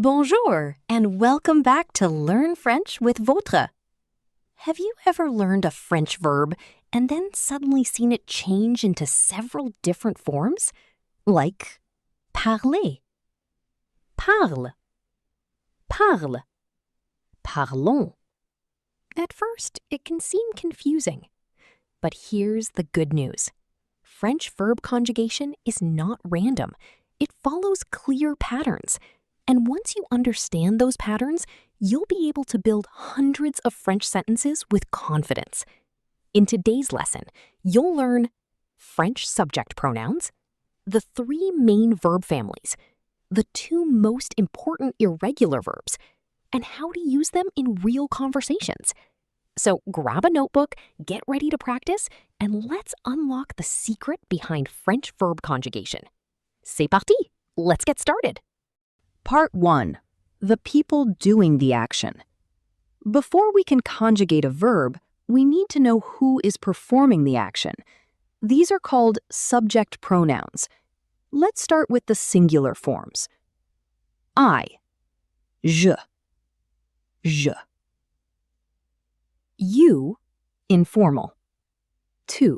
Bonjour, and welcome back to Learn French with Votre. Have you ever learned a French verb and then suddenly seen it change into several different forms? Like parler, parle, parle, parlons. At first, it can seem confusing. But here's the good news. French verb conjugation is not random. It follows clear patterns. And once you understand those patterns, you'll be able to build hundreds of French sentences with confidence. In today's lesson, you'll learn French subject pronouns, the three main verb families, the two most important irregular verbs, and how to use them in real conversations. So grab a notebook, get ready to practice, and let's unlock the secret behind French verb conjugation. C'est parti! Let's get started. Part 1. The people doing the action. Before we can conjugate a verb, we need to know who is performing the action. These are called subject pronouns. Let's start with the singular forms. I, je. You, informal. Tu.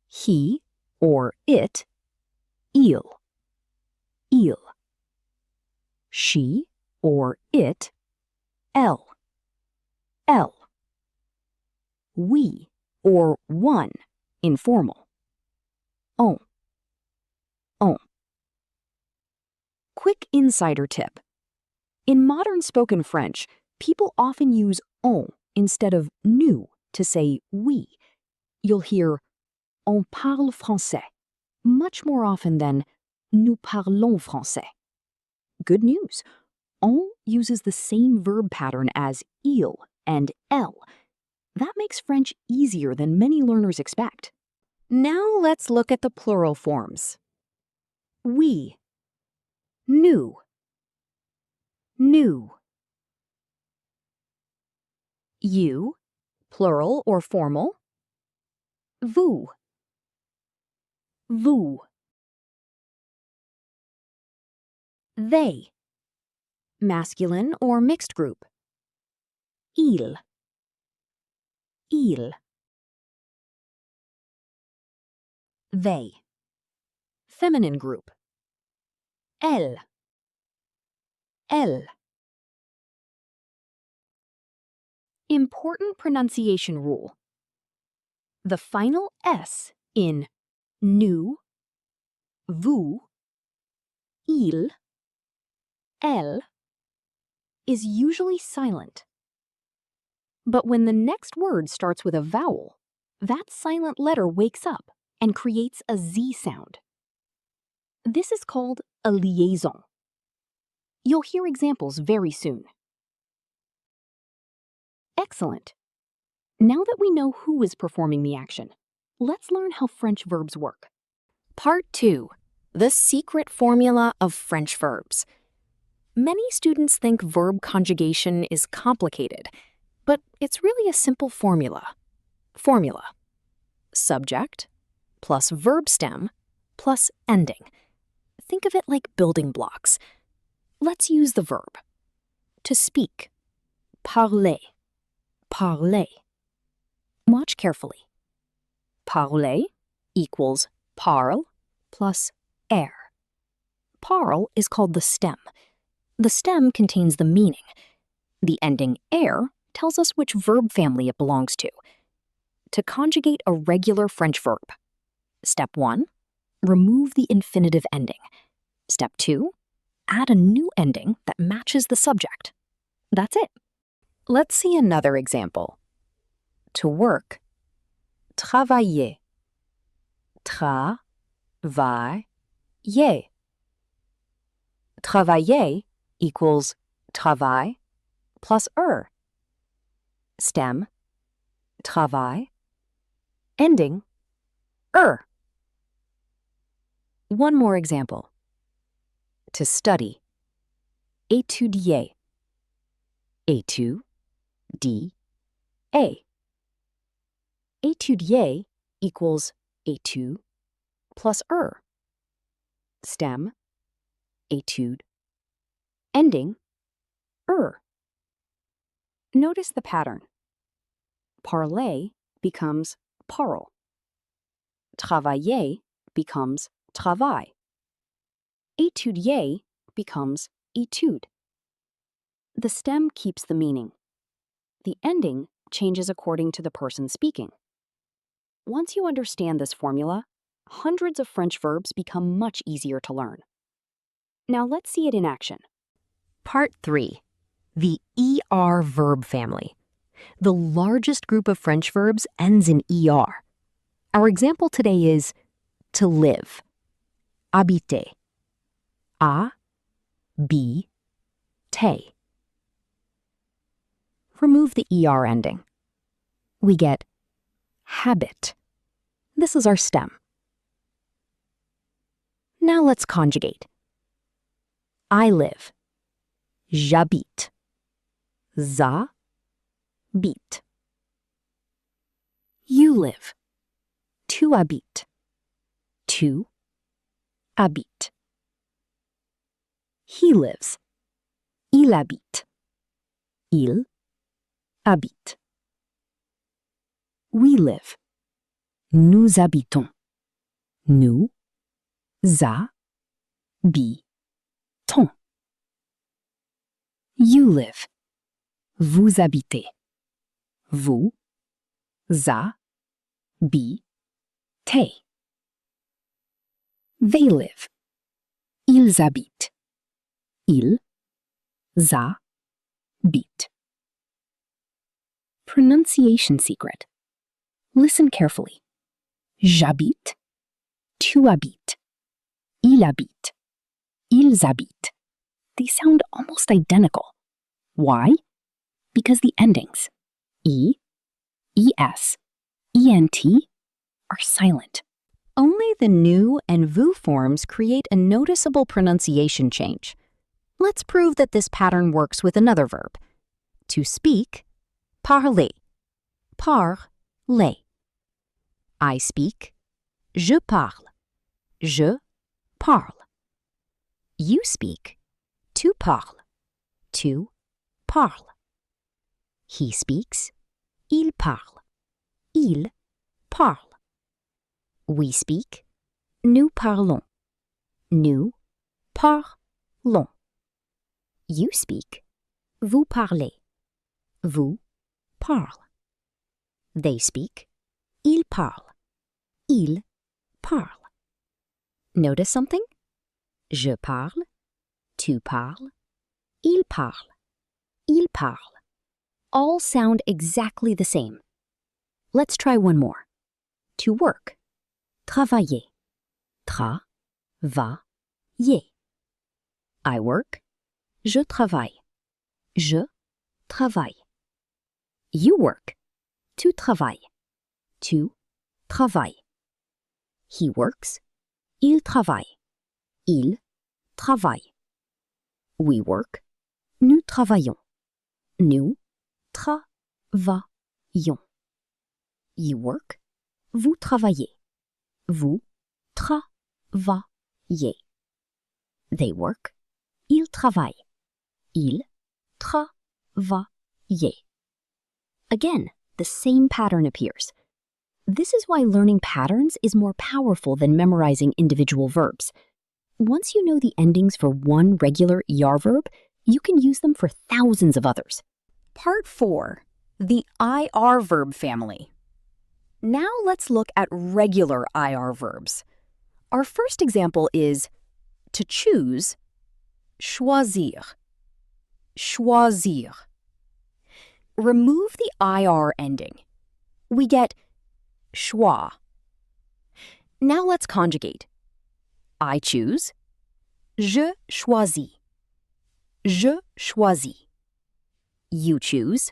He or it, il. She or it, elle. We or one, informal. On. Quick insider tip. In modern spoken French, people often use on instead of nous to say we. You'll hear on parle français much more often than nous parlons français. Good news. On uses the same verb pattern as il and elle. That makes French easier than many learners expect. Now let's look at the plural forms. We, nous. You, plural or formal. Vous. They, masculine or mixed group. Il. They, feminine group. Elle. Important pronunciation rule. The final S in nous, vous, il, elle is usually silent. But when the next word starts with a vowel, that silent letter wakes up and creates a Z sound. This is called a liaison. You'll hear examples very soon. Excellent. Now that we know who is performing the action, let's learn how French verbs work. Part 2. The secret formula of French verbs. Many students think verb conjugation is complicated, but it's really a simple formula. Subject plus verb stem plus ending. Think of it like building blocks. Let's use the verb. To speak. Parler. Watch carefully. Parler equals parle plus air. Parle is called the stem. The stem contains the meaning. The ending air tells us which verb family it belongs to. To conjugate a regular French verb. Step 1, remove the infinitive ending. Step 2, add a new ending that matches the subject. That's it. Let's see another example. To work. Travailler. Travailler equals travail plus Stem, travail. Ending, One more example. To study. Étudier. Étudier equals étude plus Stem, étude. Ending, Notice the pattern. Parler becomes parle. Travailler becomes travail. Étudier becomes étude. The stem keeps the meaning. The ending changes according to the person speaking. Once you understand this formula, hundreds of French verbs become much easier to learn. Now let's see it in action. Part 3. The ER verb family. The largest group of French verbs ends in ER. Our example today is to live. Habiter. A-B-T. Remove the ER ending. We get habit. This is our stem. Now let's conjugate. I live. J'habite. Za-bite. You live. Tu habites. Tu habites. He lives. Il habite. Il habite. We live. Nous habitons. Nous habitons. You live. Vous habitez. Vous habitez. They live. Ils habitent. Ils habitent. Pronunciation secret. Listen carefully. J'habite. Tu habites. Il habite. Ils habitent. They sound almost identical. Why? Because the endings E, ES, ENT are silent. Only the nous and vous forms create a noticeable pronunciation change. Let's prove that this pattern works with another verb. To speak, parler. Parler. I speak, je parle. Je parle. You speak, tu parles. Tu parles. He speaks, il parle. Il parle. We speak, nous parlons. Nous parlons. You speak, vous parlez. Vous parlez. They speak, ils parlent. Ils parlent. Notice something? Je parle, tu parles, il parle, il parle. All sound exactly the same. Let's try one more. To work. Travailler. Travailler. I work. Je travaille. Je travaille. You work. Tu travailles. Tu travailles. He works. Il travaille. Il travaille. We work. Nous travaillons. Nous travaillons. You work. Vous travaillez. Vous travaillez. They work. Ils travaillent. Ils travaillent. Again, the same pattern appears. This is why learning patterns is more powerful than memorizing individual verbs. Once you know the endings for one regular ER verb, you can use them for thousands of others. Part 4. The IR verb family. Now let's look at regular IR verbs. Our first example is to choose, choisir. Choisir. Remove the IR ending. We get choix. Now let's conjugate. I choose. Je choisis. Je choisis. You choose.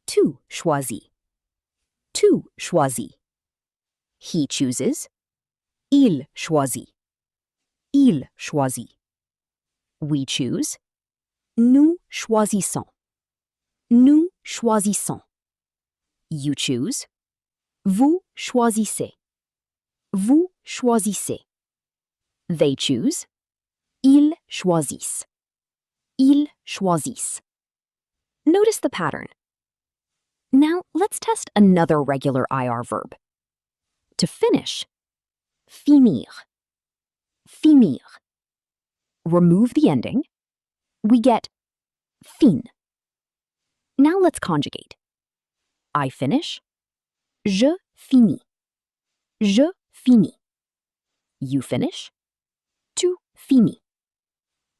Tu choisis. Tu choisis. He chooses. Il choisit. Il choisit. We choose. Nous choisissons. Nous choisissons. You choose. Vous choisissez. Vous choisissez. They choose. Ils choisissent. Ils choisissent. Notice the pattern. Now let's test another regular IR verb. To finish, finir. Finir. Remove the ending. We get fin. Now let's conjugate. I finish. Je finis. Je finis. You finish. Tu finis.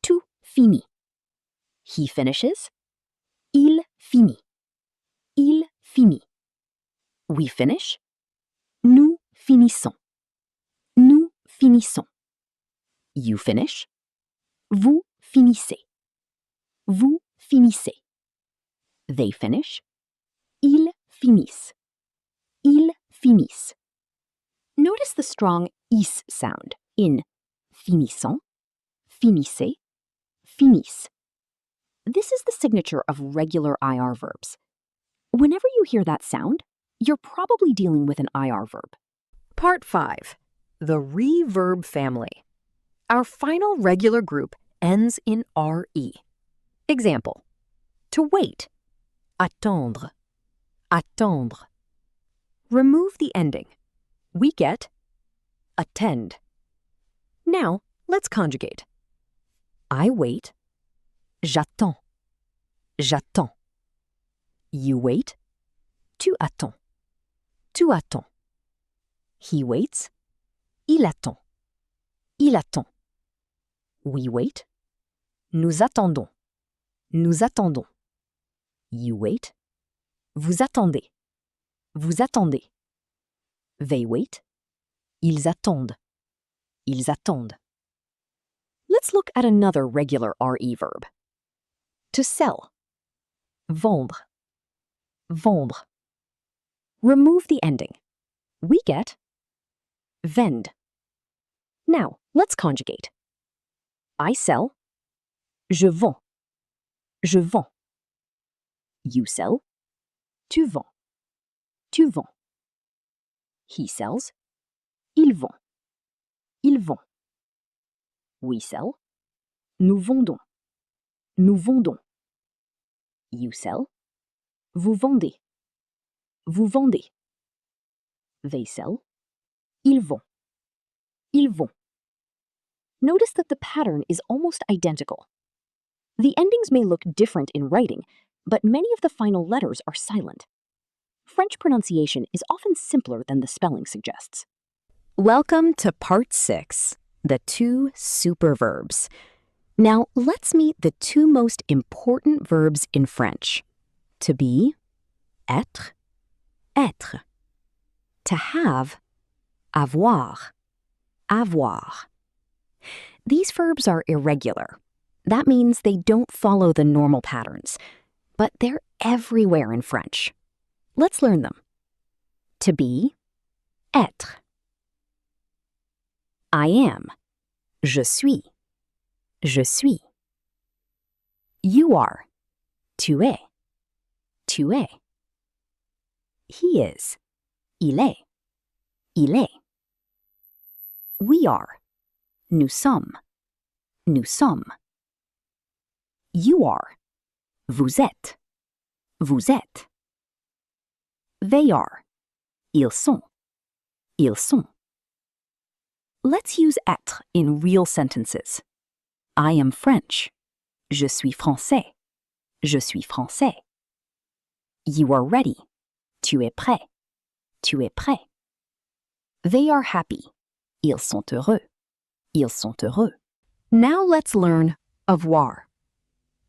Tu finis. He finishes. Il finit. Il finit. We finish. Nous finissons. Nous finissons. You finish. Vous finissez. Vous finissez. They finish. Ils finissent. Ils finissent. Notice the strong is sound in finissant, finissez, finissent. This is the signature of regular IR verbs. Whenever you hear that sound, you're probably dealing with an IR verb. Part 5. The reverb family. Our final regular group ends in RE. Example. To wait. Attendre. Attendre. Remove the ending. We get attend. Now, let's conjugate. I wait. J'attends. J'attends. You wait. Tu attends. Tu attends. He waits. Il attend. Il attend. We wait. Nous attendons. Nous attendons. You wait. Vous attendez. Vous attendez. They wait. Ils attendent. Ils attendent. Let's look at another regular RE verb. To sell. Vendre. Vendre. Remove the ending. We get vend. Now, let's conjugate. I sell. Je vends. Je vends. You sell. Tu vends. Tu vends. He sells. Il vend. Il vend. We sell. Nous vendons. Nous vendons. You sell. Vous vendez. Vous vendez. They sell. Ils vont. Ils vont. Notice that the pattern is almost identical. The endings may look different in writing, but many of the final letters are silent. French pronunciation is often simpler than the spelling suggests. Welcome to Part 6, the 2 superverbs. Now, let's meet the 2 most important verbs in French. To be, être, être. To have, avoir, avoir. These verbs are irregular. That means they don't follow the normal patterns, but they're everywhere in French. Let's learn them. To be, être. I am, je suis, je suis. You are, tu es, tu es. He is, il est, il est. We are, nous sommes, nous sommes. You are, vous êtes, vous êtes. They are, ils sont, ils sont. Let's use être in real sentences. I am French. Je suis français. Je suis français. You are ready. Tu es prêt. Tu es prêt. They are happy. Ils sont heureux. Ils sont heureux. Now let's learn avoir.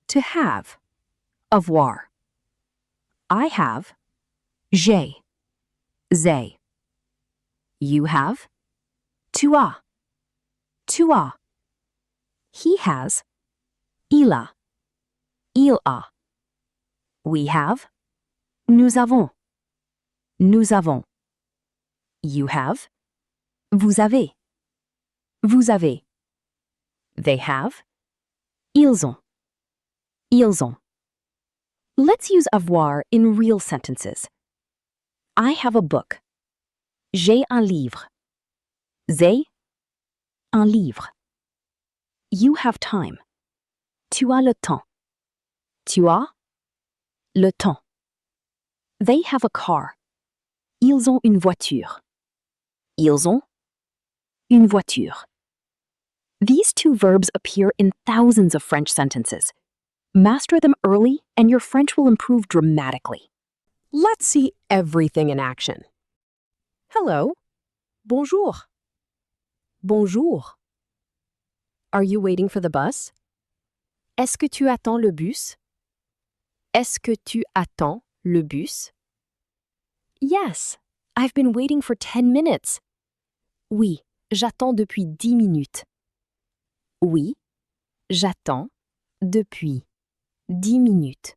To have. Avoir. I have. J'ai. J'ai. You have. Tu as. Tu as. He has. Il a. Il a. We have. Nous avons. Nous avons. You have. Vous avez. Vous avez. They have. Ils ont. Ils ont. Let's use avoir in real sentences. I have a book. J'ai un livre. J'ai un livre. You have time. Tu as le temps. Tu as le temps. They have a car. Ils ont une voiture. Ils ont une voiture. These two verbs appear in thousands of French sentences. Master them early and your French will improve dramatically. Let's see everything in action. Hello. Bonjour. Bonjour. Are you waiting for the bus? Est-ce que tu attends le bus? Est-ce que tu attends le bus? Yes, I've been waiting for 10 minutes. Oui, j'attends depuis 10 minutes. Oui, j'attends depuis 10 minutes.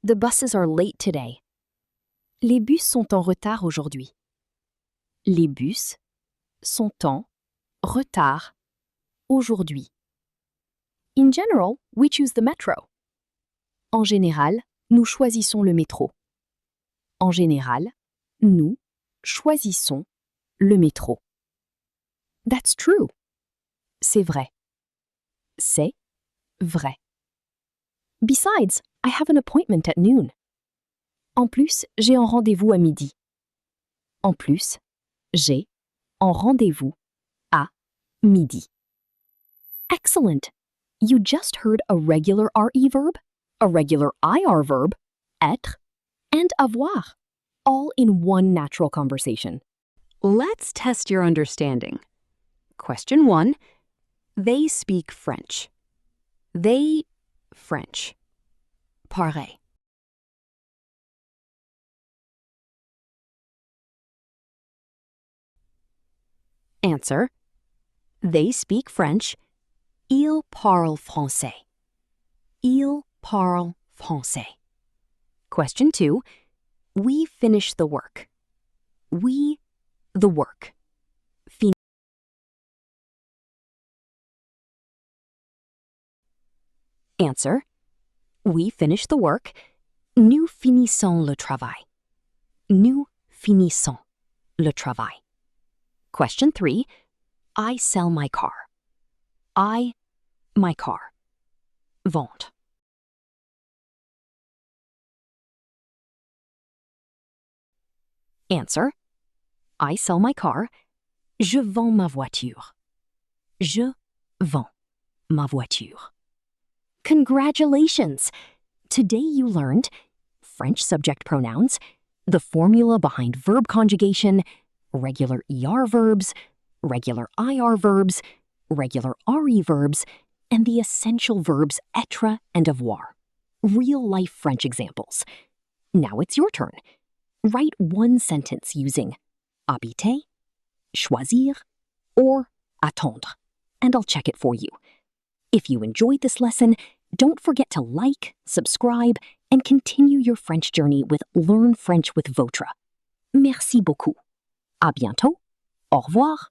The buses are late today. Les bus sont en retard aujourd'hui. Les bus sont en retard aujourd'hui. In general, we choose the metro. En général, nous choisissons le métro. En général, nous choisissons le métro. That's true. C'est vrai. C'est vrai. Besides, I have an appointment at noon. En plus, j'ai un rendez-vous à midi. En plus, j'ai un rendez-vous à midi. Excellent! You just heard a regular RE verb, a regular IR verb, être, and avoir, all in one natural conversation. Let's test your understanding. Question 1. They speak French. They French. Parler. Answer. They speak French. Ils parlent français. Ils parlent français. Question 2. We finish the work. We, the work. Answer. We finish the work. Nous finissons le travail. Nous finissons le travail. Question 3. I sell my car. My car. Vente. Answer. I sell my car. Je vends ma voiture. Je vends ma voiture. Congratulations! Today you learned French subject pronouns, the formula behind verb conjugation, regular ER verbs, regular IR verbs, regular RE verbs, and the essential verbs être and avoir. Real-life French examples. Now it's your turn. Write one sentence using habiter, choisir, or attendre, and I'll check it for you. If you enjoyed this lesson, don't forget to like, subscribe, and continue your French journey with Learn French with Votre. Merci beaucoup. À bientôt. Au revoir.